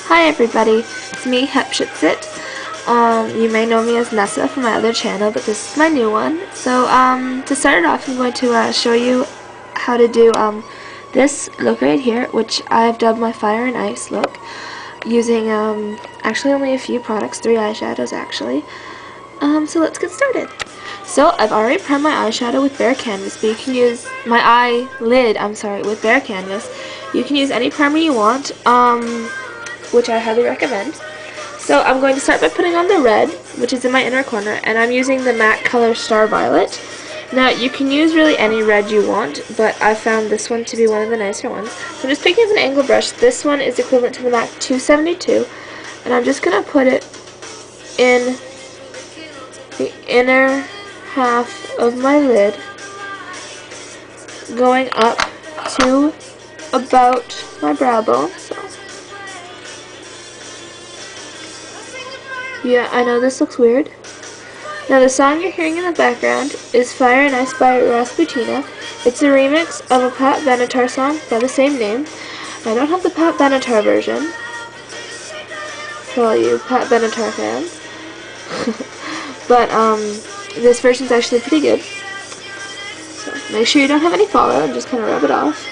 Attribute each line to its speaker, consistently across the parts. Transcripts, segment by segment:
Speaker 1: Hi everybody, it's me, Hepshitsit. You may know me as Nessa from my other channel, but this is my new one. So, to start it off, I'm going to show you how to do this look right here, which I've dubbed my Fire and Ice look, using actually only a few products, 3 eyeshadows actually. So let's get started. So I've already primed my eyeshadow with bare canvas, but you can use my eyelid, with bare canvas. You can use any primer you want, which I highly recommend. So I'm going to start by putting on the red, which is in my inner corner, and I'm using the MAC color Star Violet. Now you can use really any red you want, but I found this one to be one of the nicer ones. So I'm just picking up an angle brush. This one is equivalent to the MAC 272, and I'm just going to put it in the inner half of my lid, going up to about my brow bone. So, yeah, I know this looks weird. Now the song you're hearing in the background is Fire and Ice by Rasputina. It's a remix of a Pat Benatar song by the same name. I don't have the Pat Benatar version, for all you Pat Benatar fans. But this version's actually pretty good. So make sure you don't have any fallout and just kind of rub it off.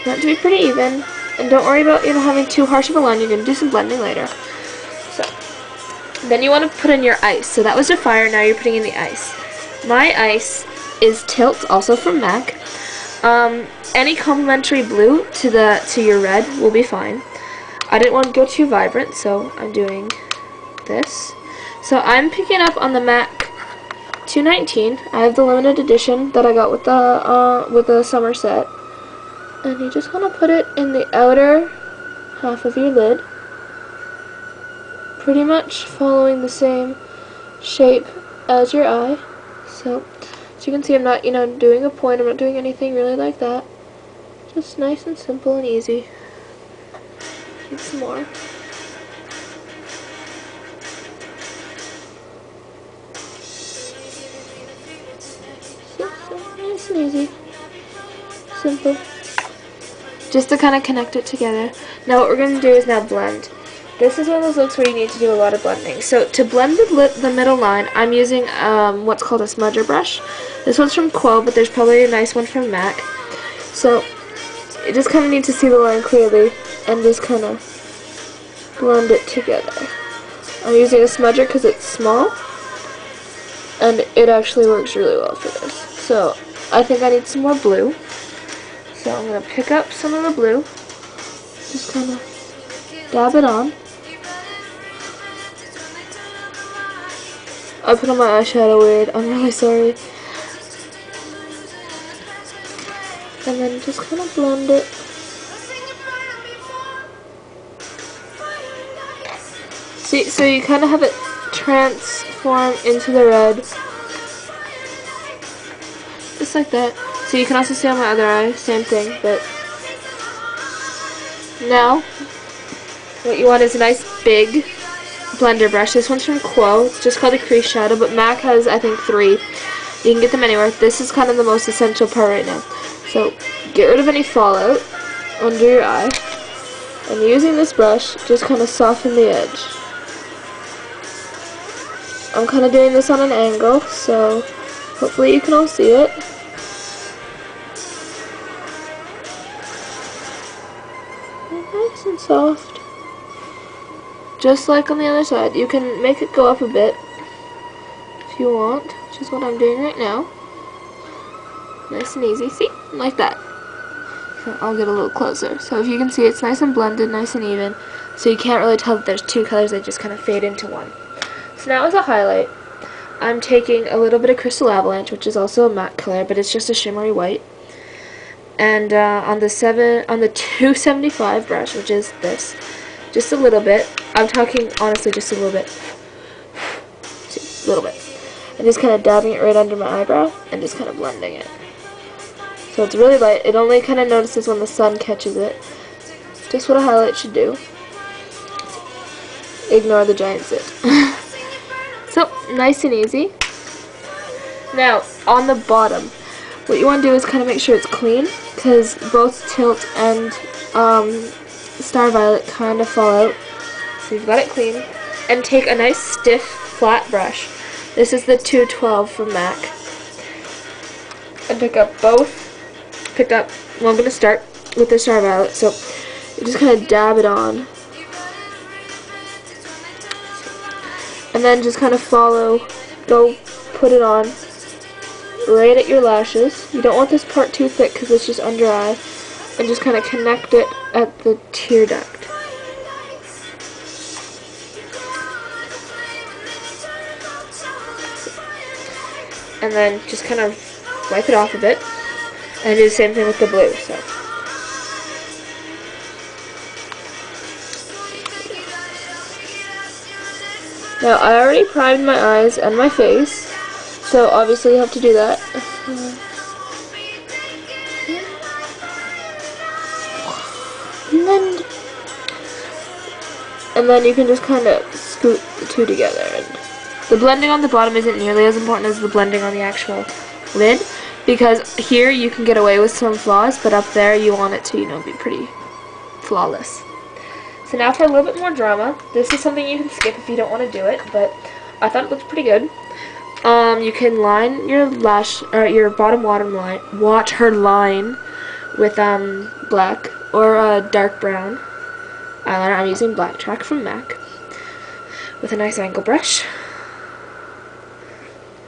Speaker 1: Want it to be pretty even, and don't worry about having too harsh of a line. You're going to do some blending later. So then you want to put in your ice. So that was your fire. Now you're putting in the ice. My ice is Tilt, also from MAC. Any complementary blue to your red will be fine. I didn't want to go too vibrant, so I'm doing this. So I'm picking up on the MAC 219. I have the limited edition that I got with the summer set. And you just want to put it in the outer half of your lid, pretty much following the same shape as your eye. So as you can see, I'm not doing a point, I'm not doing anything really like that. Just nice and simple and easy. Need some more. So nice and easy. Simple. Just to kind of connect it together. Now what we're going to do is now blend. This is one of those looks where you need to do a lot of blending. So to blend the middle line, I'm using what's called a smudger brush. This one's from Quo, but there's probably a nice one from MAC. So you just kind of need to see the line clearly and just kind of blend it together. I'm using a smudger because it's small, and it actually works really well for this. So I think I need some more blue. So I'm going to pick up some of the blue, just kind of dab it on. I put on my eyeshadow weird, I'm really sorry. And then just kind of blend it. See, so you kind of have it transform into the red. Just like that. So you can also see on my other eye, same thing, but now what you want is a nice big blender brush. This one's from Quo. It's just called a crease shadow, but MAC has, I think, 3. You can get them anywhere. This is kind of the most essential part right now. So get rid of any fallout under your eye, and using this brush, just kind of soften the edge. I'm kind of doing this on an angle, so hopefully you can all see it. Nice and soft. Just like on the other side. You can make it go up a bit if you want, which is what I'm doing right now. Nice and easy. See? Like that. So I'll get a little closer. So if you can see, it's nice and blended, nice and even. So you can't really tell that there's 2 colors, they just kind of fade into one. So now as a highlight, I'm taking a little bit of Crystal Avalanche, which is also a matte color, but it's just a shimmery white. And on the 275 brush, which is this, just a little bit. I'm talking honestly just a little bit. See, a little bit. And just kind of dabbing it right under my eyebrow and just kind of blending it. So it's really light. It only kind of notices when the sun catches it. Just what a highlight should do. Ignore the giant zit. So nice and easy. Now on the bottom, what you want to do is kind of make sure it's clean, because both Tilt and Star Violet kind of fall out. So you've got it clean. And take a nice stiff flat brush. This is the 212 from MAC. And well, I'm going to start with the Star Violet, so you just kind of dab it on. And then just kind of go put it on right at your lashes. You don't want this part too thick because it's just under eye. And just kind of connect it at the tear duct. And then just kind of wipe it off a bit. And do the same thing with the blue. So. Now, I already primed my eyes and my face, so obviously you have to do that. And then you can just kind of scoot the two together. And the blending on the bottom isn't nearly as important as the blending on the actual lid, because here you can get away with some flaws, but up there you want it to, be pretty flawless. So now for a little bit more drama. This is something you can skip if you don't want to do it, but I thought it looked pretty good. You can line your your bottom waterline with black or dark brown eyeliner. I'm using Black Track from MAC with a nice angle brush.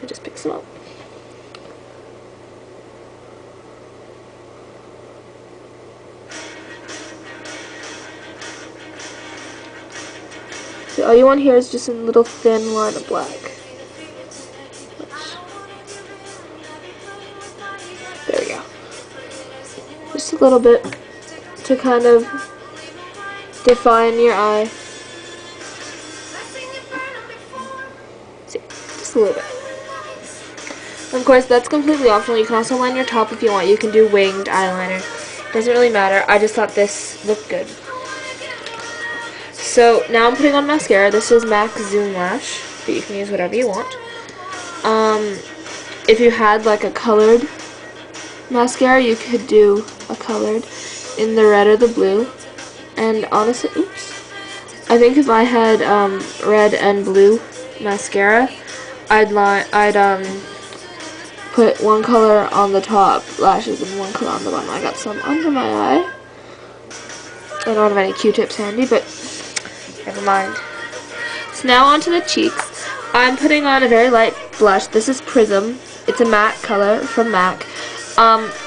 Speaker 1: It just picks them up. So all you want here is just a little thin line of black. There we go. Just a little bit to kind of define your eye. See, just a little bit. Of course, that's completely optional. You can also line your top if you want. You can do winged eyeliner. Doesn't really matter. I just thought this looked good. So now I'm putting on mascara. This is MAC Zoom Lash, but you can use whatever you want. If you had like a colored mascara, you could do a colored in the red or the blue. And honestly, I think if I had red and blue mascara, I'd put one color on the top lashes and one color on the bottom. I got some under my eye. I don't have any Q-tips handy, but never mind. So now onto the cheeks. I'm putting on a very light blush. This is Prism. It's a matte color from MAC.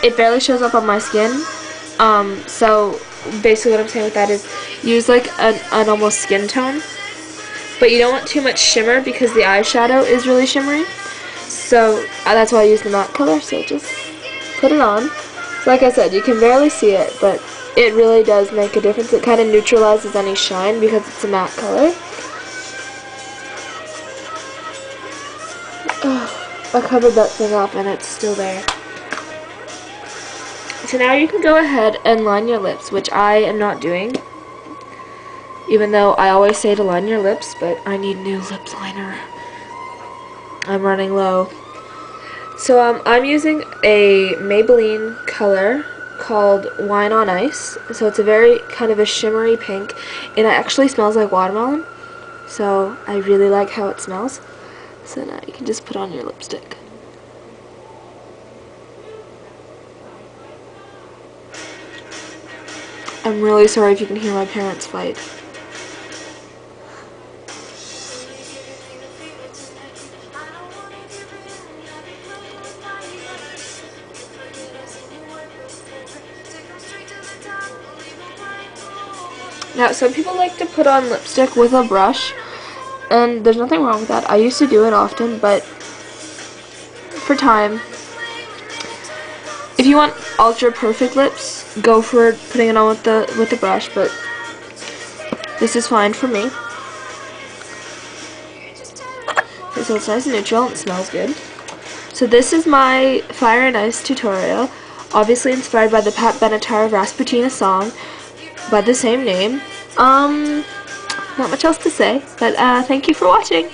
Speaker 1: It barely shows up on my skin. So basically what I'm saying with that is use like an almost skin tone. But you don't want too much shimmer because the eyeshadow is really shimmery. So that's why I use the matte color. So just put it on. So like I said, you can barely see it, but it really does make a difference. It kind of neutralizes any shine because it's a matte color. I covered that thing up and it's still there. So now you can go ahead and line your lips, which I am not doing. Even though I always say to line your lips, but I need new lip liner. I'm running low. So I'm using a Maybelline color called Wine on Ice. So it's a very kind of a shimmery pink, and it actually smells like watermelon. So I really like how it smells. So now you can just put on your lipstick. I'm really sorry if you can hear my parents fight. Now, some people like to put on lipstick with a brush, and there's nothing wrong with that. I used to do it often, but for time, if you want ultra perfect lips, go for putting it on with the brush, but this is fine for me. Okay, so it's nice and neutral and it smells good. So this is my Fire and Ice tutorial, obviously inspired by the Pat Benatar Rasputina song by the same name. Not much else to say, but thank you for watching.